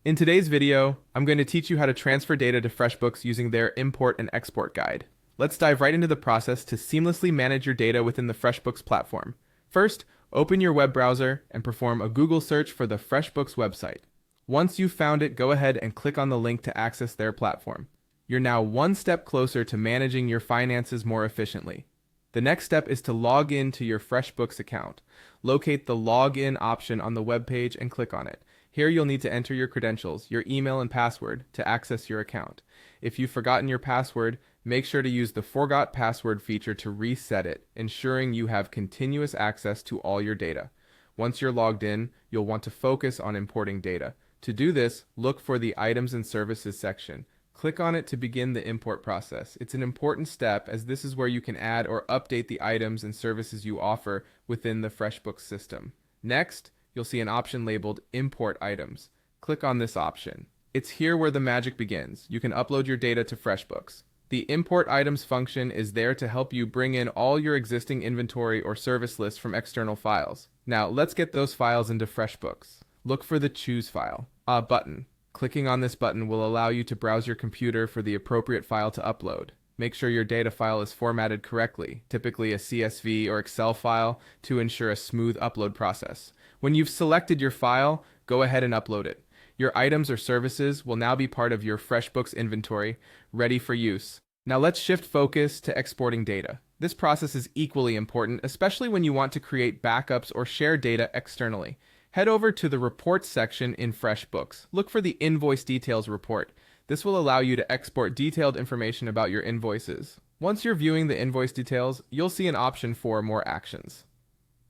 In today's video, I'm going to teach you how to transfer data to FreshBooks using their import and export guide. Let's dive right into the process to seamlessly manage your data within the FreshBooks platform. First, open your web browser and perform a Google search for the FreshBooks website. Once you've found it, go ahead and click on the link to access their platform. You're now one step closer to managing your finances more efficiently. The next step is to log in to your FreshBooks account. Locate the Login option on the web page and click on it. Here you'll need to enter your credentials, your email and password to access your account. If you've forgotten your password, make sure to use the Forgot Password feature to reset it, ensuring you have continuous access to all your data. Once you're logged in, you'll want to focus on importing data. To do this, look for the Items and Services section. Click on it to begin the import process. It's an important step as this is where you can add or update the items and services you offer within the FreshBooks system. Next, you'll see an option labeled Import Items. Click on this option. It's here where the magic begins. You can upload your data to FreshBooks. The Import Items function is there to help you bring in all your existing inventory or service lists from external files. Now, let's get those files into FreshBooks. Look for the Choose File button. Clicking on this button will allow you to browse your computer for the appropriate file to upload. Make sure your data file is formatted correctly, typically a CSV or Excel file, to ensure a smooth upload process. When you've selected your file, go ahead and upload it. Your items or services will now be part of your FreshBooks inventory, ready for use. Now let's shift focus to exporting data. This process is equally important, especially when you want to create backups or share data externally. Head over to the Reports section in FreshBooks. Look for the Invoice Details report. This will allow you to export detailed information about your invoices. Once you're viewing the invoice details, you'll see an option for More Actions.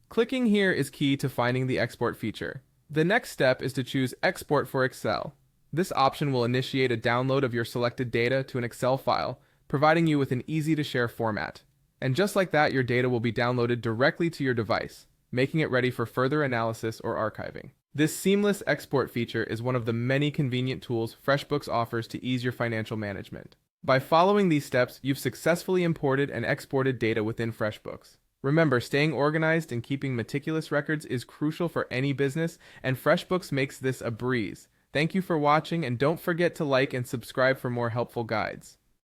Clicking here is key to finding the export feature. The next step is to choose Export for Excel. This option will initiate a download of your selected data to an Excel file, providing you with an easy-to-share format. And just like that, your data will be downloaded directly to your device, making it ready for further analysis or archiving. This seamless export feature is one of the many convenient tools FreshBooks offers to ease your financial management. By following these steps, you've successfully imported and exported data within FreshBooks. Remember, staying organized and keeping meticulous records is crucial for any business, and FreshBooks makes this a breeze. Thank you for watching, and don't forget to like and subscribe for more helpful guides.